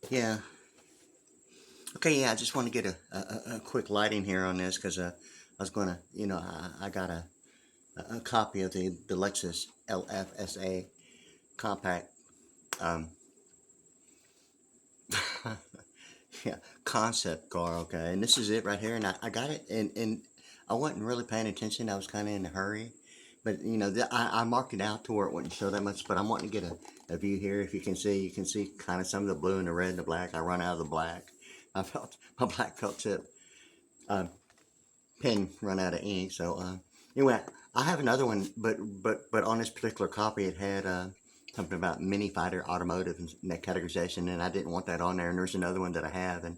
Yeah. Okay, yeah, I just want to get a quick lighting here on this because I was going to, I got a copy of the Lexus LFSA compact, um, yeah, concept car, okay? And this is it right here, and I got it, and I wasn't really paying attention. I was kind of in a hurry. But, I marked it out to where it wouldn't show that much, but I'm wanting to get a view here. If you can see kind of some of the blue and the red and the black. I run out of the black. I felt my black felt tip. Pen run out of ink. So anyway, I have another one, but on this particular copy, it had something about mini fighter automotive and that categorization, and I didn't want that on there. And there's another one that I have, and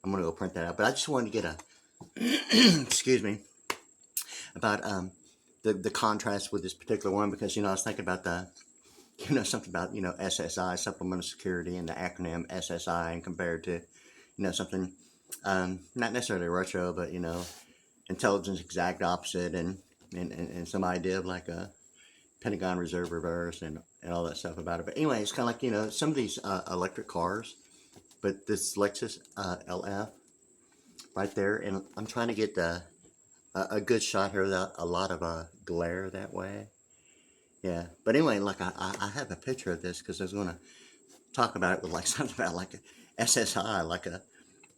I'm gonna go print that out. But I just wanted to get a excuse me about the contrast with this particular one because I was thinking about the something about SSI, supplemental security, and the acronym SSI, and compared to something not necessarily retro, but intelligence exact opposite, and some idea of like a Pentagon Reserve reverse and all that stuff about it. But anyway, it's kind of like some of these electric cars, but this Lexus LF right there, and I'm trying to get a good shot here without a lot of glare that way. Yeah, but anyway, like I have a picture of this because I was going to talk about it with like something about like a SSI,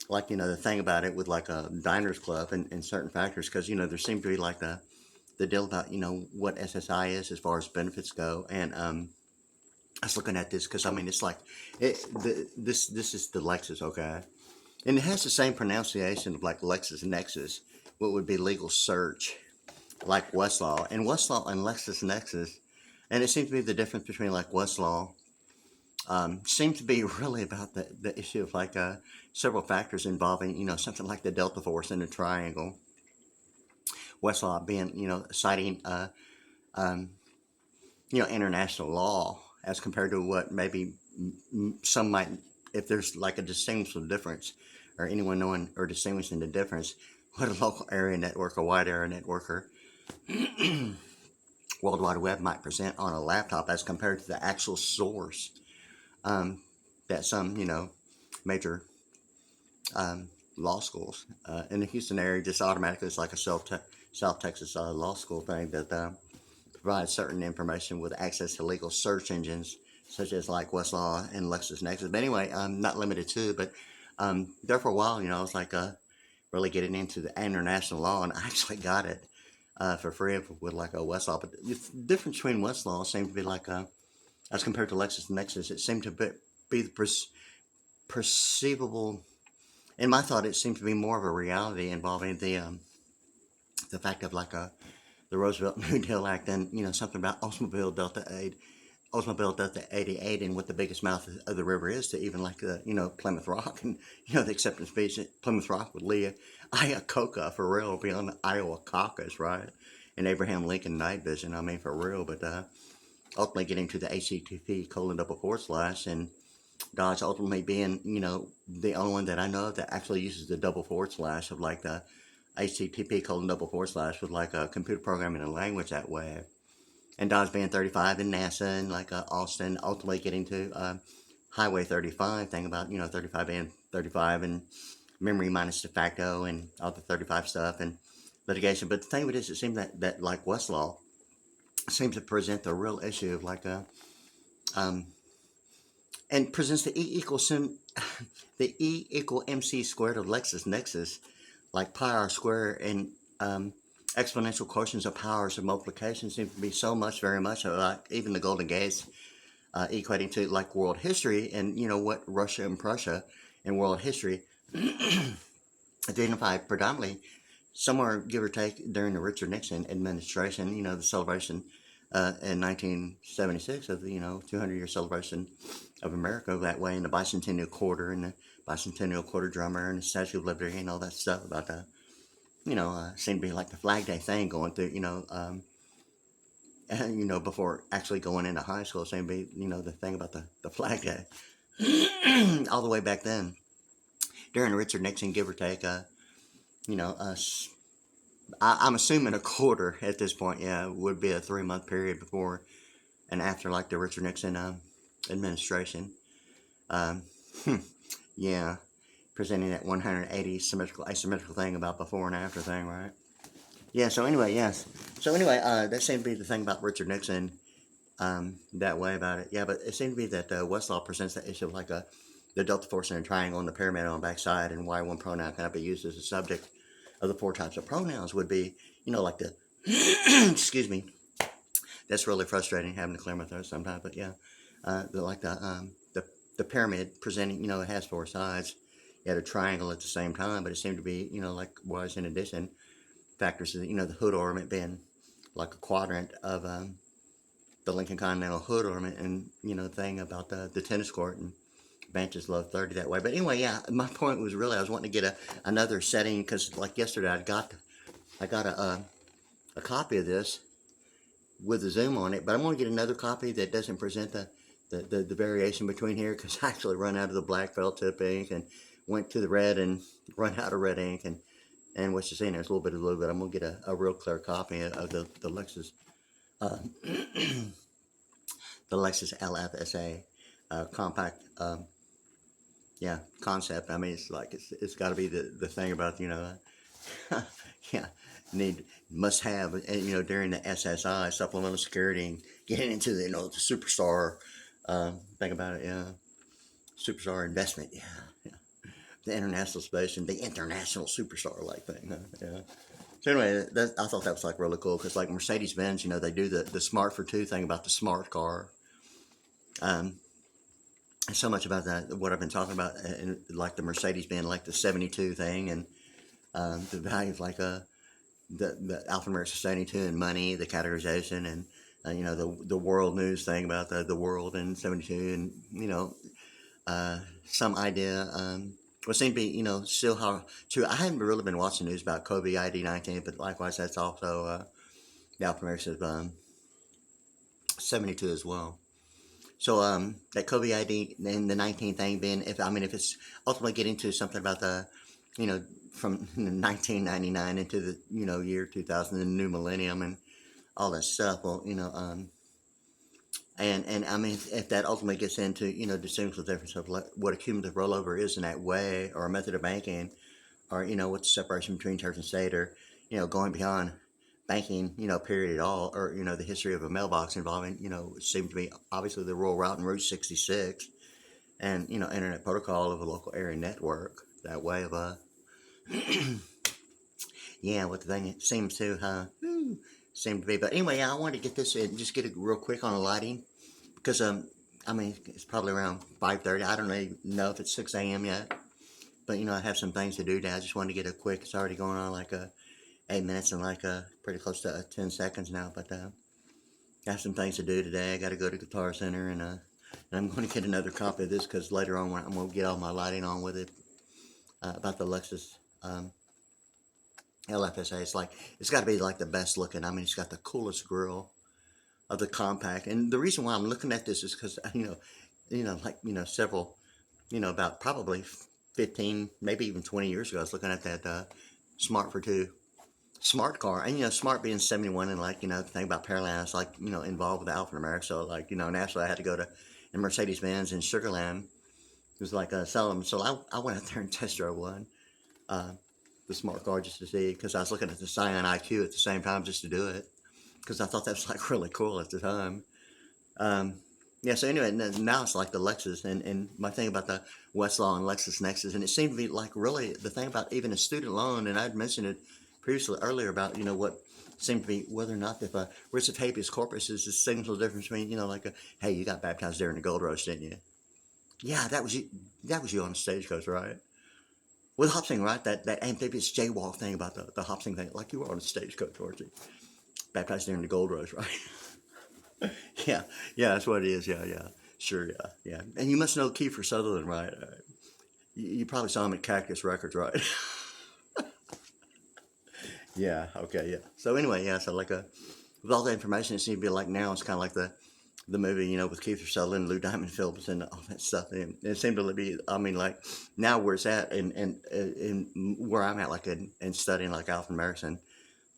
like the thing about it with like a Diners Club and certain factors, because there seemed to be like the deal about what SSI is as far as benefits go. And I was looking at this because I mean it's like this is the Lexus, okay, and it has the same pronunciation of like LexusNexis, what would be legal search, like Westlaw and LexusNexis, and it seems to be the difference between like Westlaw. Seems to be really about the issue of like several factors involving something like the delta force in a triangle. Westlaw being citing um, international law as compared to what maybe some might, if there's like a distinguishable difference or anyone knowing or distinguishing the difference, what a local area network or wide area network or World Wide Web might present on a laptop as compared to the actual source that some major law schools in the Houston area just automatically, it's like a South Texas law school thing that provides certain information with access to legal search engines such as like Westlaw and LexusNexis. But anyway, not limited to, but there for a while, I was like really getting into the international law, and I actually got it for free with like a Westlaw. But the difference between Westlaw seemed to be like as compared to LexusNexis, it seemed to be the perceivable. In my thought, it seemed to be more of a reality involving the fact of like the Roosevelt New Deal Act and something about Oldsmobile Delta 88 and what the biggest mouth of the river is to even like the Plymouth Rock and the acceptance speech at Plymouth Rock with Leah Iacocca for real beyond the Iowa caucus, right? And Abraham Lincoln night vision, I mean for real, but ultimately getting to the HTTP:// and Dodge ultimately being, the only one that I know of that actually uses the / of like the HTTP:// with like a computer programming and language that way. And Dodge being 35 in NASA and like Austin ultimately getting to Highway 35 thing about, 35 being 35 and memory minus de facto and all the 35 stuff and litigation. But the thing with this, it seems that like Westlaw seems to present the real issue of like um, and presents the E equal MC squared of LexusNexis, like pi r squared, and exponential quotients of powers of multiplication seem to be so much, very much like even the Golden Gates, equating to like world history, and what Russia and Prussia in world history identified predominantly somewhere, give or take, during the Richard Nixon administration, the celebration in 1976 of the 200-year celebration of America that way, and the bicentennial quarter and the bicentennial quarter drummer and the Statue of Liberty and all that stuff about the seemed to be like the Flag Day thing going through before actually going into high school, seemed to be the thing about the Flag Day all the way back then during Richard Nixon, give or take I'm assuming a quarter at this point, yeah, would be a 3-month period before and after like the Richard Nixon administration. Um, Yeah, presenting that 180 asymmetrical thing about before and after thing, right? Yeah, so anyway, yes. So anyway, that seemed to be the thing about Richard Nixon, that way about it. Yeah, but it seemed to be that Westlaw presents that issue of like the delta force in a triangle and the pyramid on the backside, and why one pronoun cannot be used as a subject of the four types of pronouns would be, like the, excuse me, that's really frustrating having to clear my throat sometimes, but yeah, the pyramid presenting, it has four sides. You had a triangle at the same time, but it seemed to be, like was in addition factors, the hood ornament being like a quadrant of the Lincoln Continental hood ornament, and thing about the tennis court and benches low 30 that way. But anyway, yeah, my point was really I was wanting to get another setting, because like yesterday I got a copy of this with a zoom on it, but I'm going to get another copy that doesn't present the variation between here, because I actually run out of the black felt tip ink and went to the red and run out of red ink, and what you're seeing there's a little bit of blue, but I'm going to get a real clear copy of the Lexus uh, the LexusLFSA compact yeah concept. I mean, it's got to be the thing about yeah, must have, during the SSI supplemental security and getting into the the superstar thing about it. Yeah, superstar investment. Yeah, yeah. The international space and the international superstar like thing. Yeah. So anyway, I thought that was like really cool, because like Mercedes Benz, they do the smart for two thing about the smart car. So much about that, what I've been talking about, and like the Mercedes being like the 72 thing, and the value of like the alphanumeric 72 and money, the categorization, and the world news thing about the world and 72, and some idea. What seemed to be still how true. I haven't really been watching news about COVID-19, but likewise that's also the alphanumeric of 72 as well. So that COVID and the 19 thing being, if it's ultimately getting to something about the, from 1999 into the year 2000, the new millennium and all that stuff. Well, and I mean, if that ultimately gets into distinguish the difference of what a cumulative rollover is in that way, or a method of banking, or what's the separation between church and state, or going beyond banking, period at all, or the history of a mailbox involving, it seemed to be obviously the rural route in Route 66, and internet protocol of a local area network. That way of yeah, what the thing seems to seem to be. But anyway, yeah, I wanted to get this in, just get it real quick on the lighting, because I mean, it's probably around 5:30. I don't really know if it's 6 a.m. yet, but I have some things to do today. I just wanted to get a quick. It's already going on like 8 minutes and like pretty close to 10 seconds now, but got some things to do today. I got to go to Guitar Center, and I'm going to get another copy of this, because later on when I'm going to get all my lighting on with it, about the Lexus LFSA. It's got to be like the best looking. I mean, it's got the coolest grill of the compact, and the reason why I'm looking at this is because several, about probably 15, maybe even 20 years ago, I was looking at that Smart for Two smart car, and smart being 71, and like the thing about Pearland, like involved with the alphanumeric, so like naturally I had to go to the Mercedes Benz in Sugarland. It was like sell them, so I went out there and test drove one, the smart car, just to see, because I was looking at the Scion IQ at the same time just to do it, because I thought that was like really cool at the time. Yeah, so anyway, now it's like the Lexus, and my thing about the Westlaw and LexusNexis, and it seemed to be like really the thing about even a student loan, and I'd mentioned it previously earlier about what seemed to be whether or not if a writs of habeas corpus is the signal difference between like hey, you got baptized during the gold rush, didn't you? Yeah, that was you. That was you on the stagecoach, right? With Hopsing, right? That amphibious jaywalk thing about the Hopsing thing, like you were on a stagecoach, weren't you? Baptized during the gold rush, right? Yeah, yeah, that's what it is. Yeah, yeah, sure, yeah, yeah. And you must know Kiefer Sutherland, right? You probably saw him at Cactus Records, right? Yeah, okay, yeah. So anyway, yeah, so like with all the information, it seems to be like now it's kind of like the movie, with Keith Sutherland, Lou Diamond Phillips, and all that stuff. And it seemed to be, I mean, like now where it's at, and where I'm at, like in studying like alphanumerics and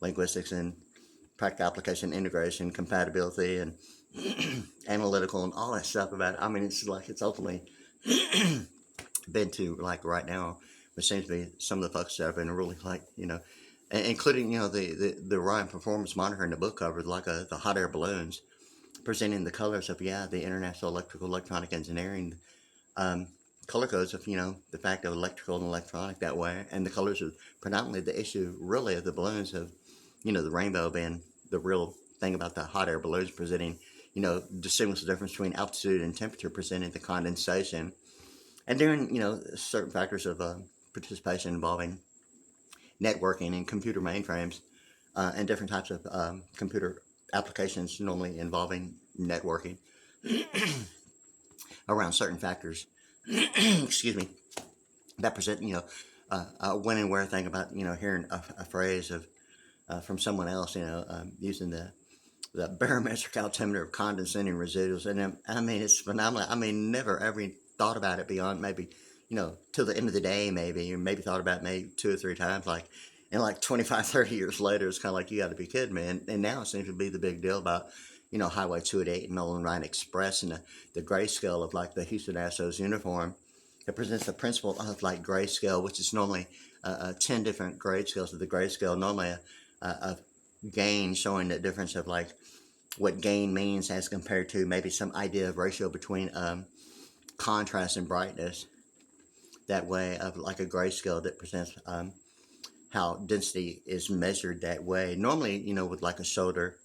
linguistics and practical application, integration, compatibility, and analytical, and all that stuff about it. I mean, it's like it's ultimately been to like right now, which seems to be some of the folks that have been really like, including, the Ryan performance monitor in the book cover, like the hot air balloons, presenting the colors of, the International Electrical Electronic Engineering um, color codes of, the fact of electrical and electronic that way. And the colors are predominantly the issue, really, of the balloons of, the rainbow being the real thing about the hot air balloons presenting, distinguish the difference between altitude and temperature, presenting the condensation. And during, certain factors of participation involving networking and computer mainframes and different types of computer applications normally involving networking around certain factors, excuse me, that present, a when and where thing about, hearing a phrase of from someone else, using the barometric altimeter of condensing residuals. And I mean, it's phenomenal. I mean, never ever thought about it beyond maybe, till the end of the day, maybe, or maybe thought about it maybe 2 or 3 times, like, and like 25, 30 years later, it's kind of like, you got to be kidding me. And now it seems to be the big deal about, Highway 288 and Nolan Ryan Express and the grayscale of like the Houston Astros uniform. It presents the principle of like grayscale, which is normally 10 different grade scales of the grayscale, normally a gain showing the difference of like what gain means as compared to maybe some idea of ratio between contrast and brightness. That way of like a grayscale that presents how density is measured that way. Normally, with like a shoulder,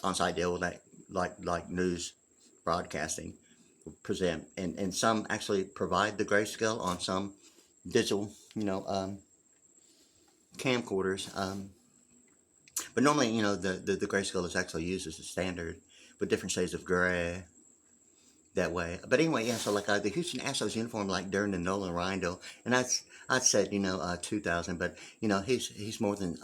on-site deal with like news broadcasting present, and some actually provide the grayscale on some digital, camcorders. But normally, the grayscale is actually used as a standard with different shades of gray that way. But anyway, yeah, so like the Houston Astros uniform, like during the Nolan Ryan deal, and I'd said, 2,000, but, he's more than,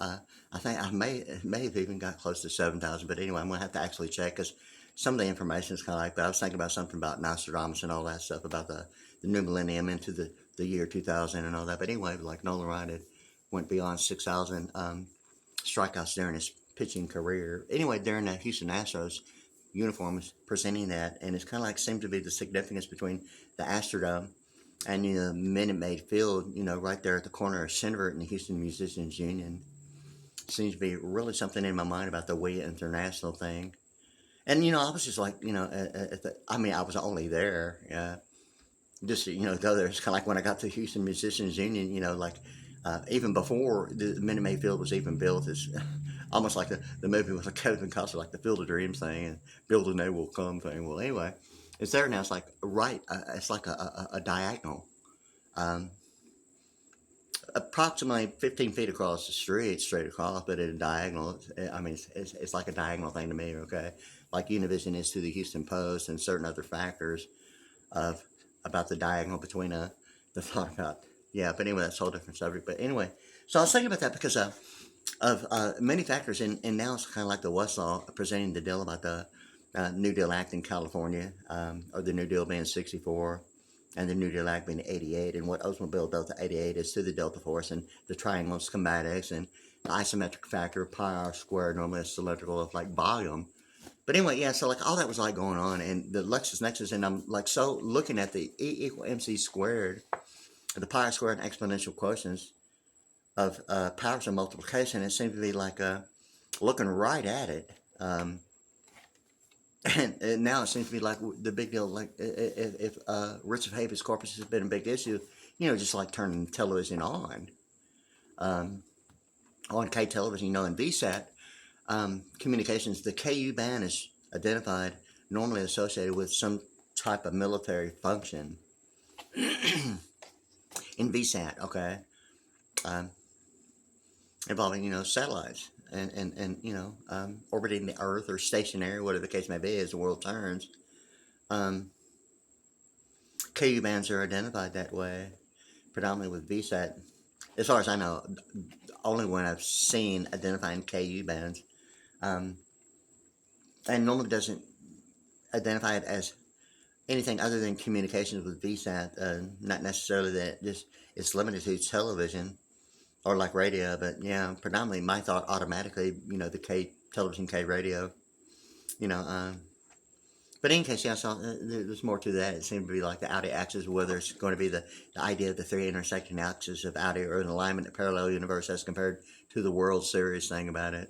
I think I may have even got close to 7,000, but anyway, I'm going to have to actually check because some of the information is kind of like, but I was thinking about something about Nostradamus and all that stuff about the new millennium into the year 2000 and all that. But anyway, like Nolan Ryan went beyond 6,000 strikeouts during his pitching career. Anyway, during the Houston Astros uniform is presenting that, and it's kind of like seemed to be the significance between the Astrodome and Minute Maid Field, right there at the corner of Centerville and the Houston Musicians Union. Seems to be really something in my mind about the We International thing. And I was just like, I was only there, just to, go there. It's kind of like when I got to Houston Musicians Union, like even before the Minute Maid Field was even built, it's almost like the movie with Kevin Costner, like the Field of Dreams thing and Build and They Will Come thing. Well, anyway, it's there now. It's like it's like a diagonal, um, approximately 15 feet across the street, straight across, but at a diagonal. I mean, it's like a diagonal thing to me. Okay, like Univision is to the Houston Post and certain other factors of about the diagonal between the thought about. Yeah, but anyway, that's a whole different subject. But anyway, so I was thinking about that because of many factors, and now it's kind of like the Westlaw presenting the deal about the New Deal Act in California, or the New Deal being 64, and the New Deal Act being 88, and what Oldsmobile Delta 88 is to the Delta Force, and the triangle schematics, and the isometric factor, pi r squared, normally is cylindrical of like volume. But anyway, yeah, so like all that was like going on, and the LexusNexus, and I'm like so looking at the E equal MC squared, the pi squared and exponential quotients of powers of multiplication. It seemed to be like looking right at it. And now it seems to be like the big deal, like if writs of habeas corpus has been a big issue, just like turning television on K television, in VSAT communications, the KU band is identified, normally associated with some type of military function in VSAT, okay, involving, satellites and orbiting the Earth or stationary, whatever the case may be, as the world turns. KU bands are identified that way, predominantly with VSAT. As far as I know, only one I've seen identifying KU bands. And normally doesn't identify it as anything other than communications with VSAT, not necessarily that just it's limited to television or like radio, but yeah, predominantly my thought automatically, the K television, K radio, But in case, yeah, so there's more to that. It seemed to be like the Audi axis, whether it's going to be the idea of the three intersecting axes of Audi or an alignment of parallel universe as compared to the World Series thing about it,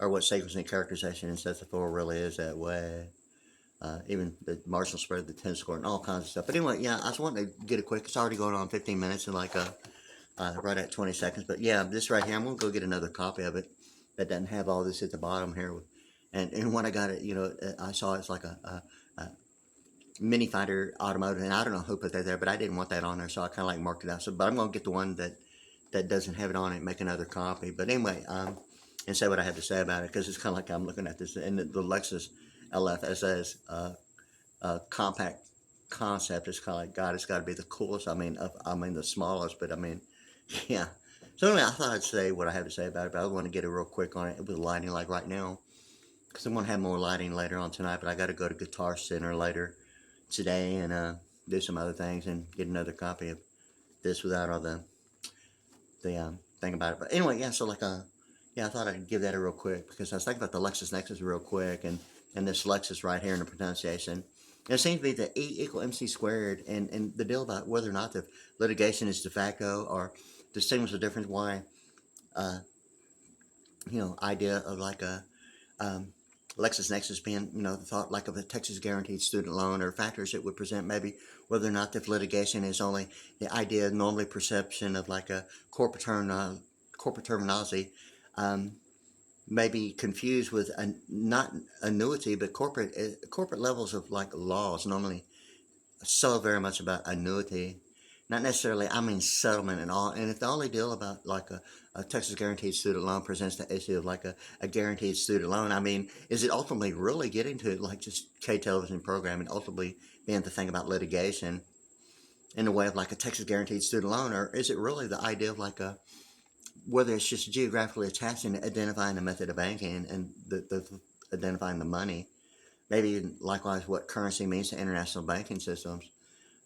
or what sequencing characterization in set 4 really is that way. Even the marginal spread, the tennis score, and all kinds of stuff. But anyway, yeah, I just wanted to get it quick. It's already going on 15 minutes and like right at 20 seconds. But yeah, this right here, I'm going to go get another copy of it that doesn't have all this at the bottom here. And when I got it, I saw it's like a mini fighter automotive, and I don't know who put that there, but I didn't want that on there, so I kind of like marked it out. So, but I'm going to get the one that doesn't have it on it and make another copy. But anyway, and say what I have to say about it, because it's kind of like I'm looking at this, and the LexusLFSA's compact concept is kind of like, God, it's got to be the coolest. I mean, the smallest, but I mean, yeah. So anyway, I thought I'd say what I have to say about it, but I want to get it real quick on it with lighting, like right now, because I'm going to have more lighting later on tonight, but I got to go to Guitar Center later today and do some other things and get another copy of this without all the thing about it. But anyway, yeah, so like yeah, I thought I'd give that a real quick, because I was thinking about the LexusNexus real quick, and this Lexus right here in the pronunciation. And it seems to be the E equal MC squared, and the deal about whether or not the litigation is de facto or distinguish the difference why, idea of like a LexusNexus being, the thought like of a Texas guaranteed student loan, or factors it would present, maybe whether or not the litigation is only the idea, normally perception of like a corporate terminology, maybe confused with not annuity, but corporate levels of like laws normally so very much about annuity. Not necessarily, I mean settlement and all. And if the only deal about like a Texas guaranteed student loan presents the issue of like a guaranteed student loan, I mean, is it ultimately really getting to like just K-television programming, ultimately being the thing about litigation in the way of like a Texas guaranteed student loan? Or is it really the idea of like whether it's just geographically attached and identifying the method of banking and the identifying the money? Maybe likewise what currency means to international banking systems,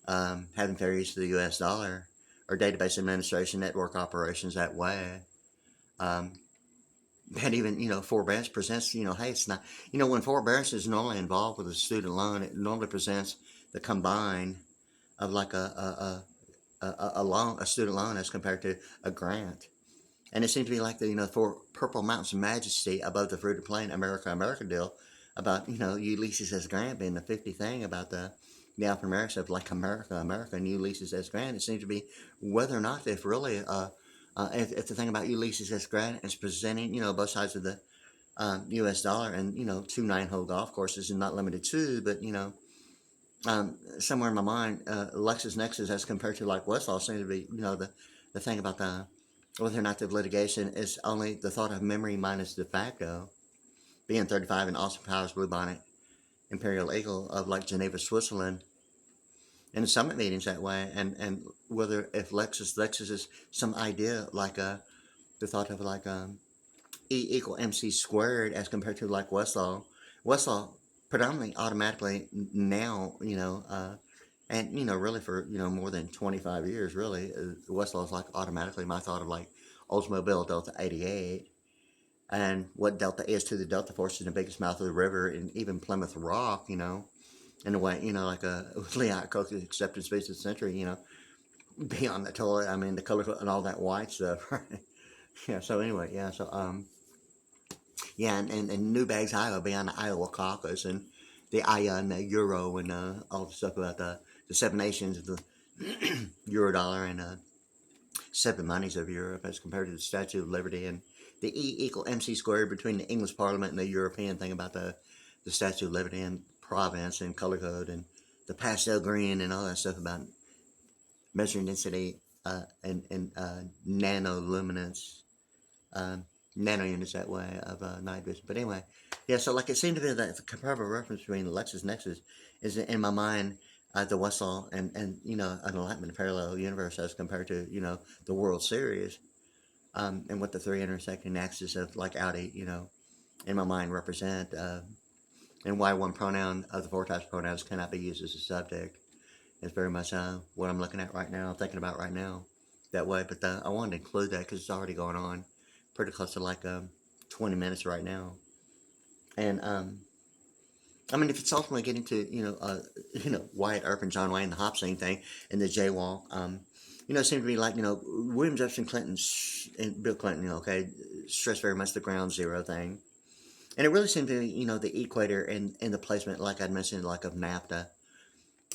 having fair use of the U.S. dollar, or database administration, network operations that way. And even, forbearance presents, hey, it's not, when forbearance is normally involved with a student loan, it normally presents the combine of like a loan, a student loan, as compared to a grant. And it seems to be like the, for Purple Mountain's majesty above the fruited plain, America deal about, Ulysses S. Grant being the 50 thing about the alphanumerics of like America, and Ulysses S. Grant. It seems to be whether or not if really, if the thing about Ulysses S. Grant is presenting, both sides of the U.S. dollar, and, 2 9-hole golf courses, and not limited to, but, somewhere in my mind, LexusNexus as compared to like Westlaw seems to be, the thing about whether or not the litigation is only the thought of memory minus de facto, being 35 and Austin Powers Bluebonnet Imperial Eagle of like Geneva, Switzerland, in the summit meetings that way, and whether if Lexus is some idea like the thought of like E equal MC squared as compared to like Westlaw predominantly automatically now, and really for more than 25 years, really, Westlaw is like automatically my thought of like Oldsmobile Delta 88, and what Delta is to the Delta Force in the biggest mouth of the river, and even Plymouth Rock, in a way, like a Leon Coke's acceptance speech of the century, beyond the toilet, I mean the color and all that white stuff, right? Yeah. So anyway, yeah. So yeah, and New Bags, Iowa, beyond the Iowa caucus, and the Aya and the Euro, and all the stuff about the 7 nations of the Euro dollar, and 7 monies of Europe as compared to the Statue of Liberty, and the E equal MC squared between the English Parliament and the European thing about the Statue of Liberty and province and color code, and the pastel green and all that stuff about measuring density and nanoluminance, nano units that way of night vision. But anyway, yeah, so like it seemed to be that the comparable reference between LexusNexus is in my mind the Westlaw and an alignment of parallel universe as compared to the World Series, and what the 3 intersecting axes of like Audi in my mind represent, and why one pronoun of the 4 types of pronouns cannot be used as a subject. It's very much what I'm looking at right now, thinking about right now, that way. But I wanted to include that because it's already going on pretty close to like 20 minutes right now. And I mean, if it's ultimately getting to, Wyatt Earp and John Wayne, the hop scene thing, and the jaywalk, it seemed to be like, William Jefferson Clinton and Bill Clinton, okay, stressed very much the ground zero thing. And it really seemed to be, the equator and the placement, like I'd mentioned, like of NAFTA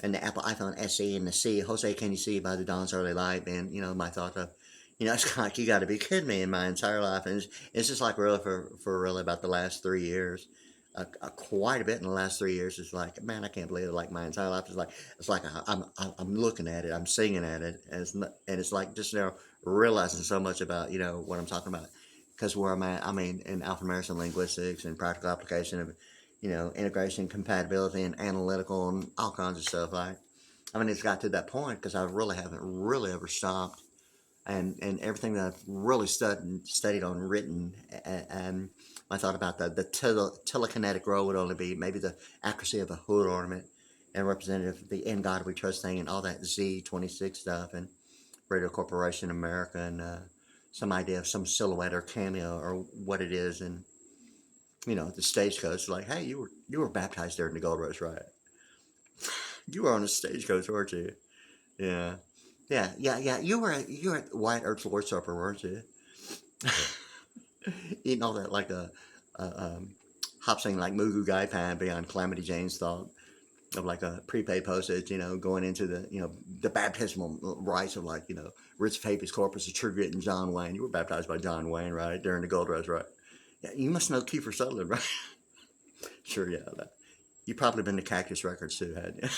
and the Apple iPhone SE and the C, Jose, can you see by the dawn's early light? And, my thought of, it's kind of like, you got to be kidding me in my entire life. And it's just like really for really about the last 3 years. Quite a bit in the last 3 years. It's like, man, I can't believe it. Like my entire life is like, it's like I'm looking at it, I'm singing at it, and it's like just realizing so much about what I'm talking about, because where I'm at, I mean, in alphanumeric linguistics and practical application of integration, compatibility, and analytical, and all kinds of stuff. Like, I mean, it's got to that point because I really haven't really ever stopped, and everything that I've really studied on written, and I thought about the telekinetic role would only be maybe the accuracy of a hood ornament and representative of the "In God We Trust" thing and all that Z26 stuff and Radio Corporation America and some idea of some silhouette or cameo or what it is, and the stagecoach, like, hey, you were baptized during the gold rush, right? You were on the stagecoach, weren't you? Yeah. Yeah. You were at Wyatt Earp's Lord Supper, weren't you? Eating all that like hop sing like Mugu Gai Pan beyond Calamity Jane's thought of like a prepaid postage, going into the baptismal rites of like, Rich Papias Corpus of True Grit and John Wayne. You were baptized by John Wayne, right? During the gold rush, right? Yeah, you must know Kiefer Sutherland, right? Sure, yeah. You probably been to Cactus Records too, hadn't you?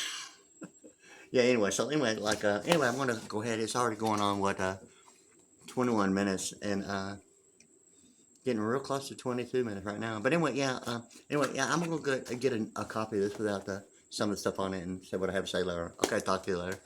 Yeah, anyway, I'm gonna go ahead. It's already going on 21 minutes, and getting real close to 22 minutes right now. But anyway, I'm gonna go get a copy of this without some of the stuff on it and say what I have to say later. Okay, talk to you later.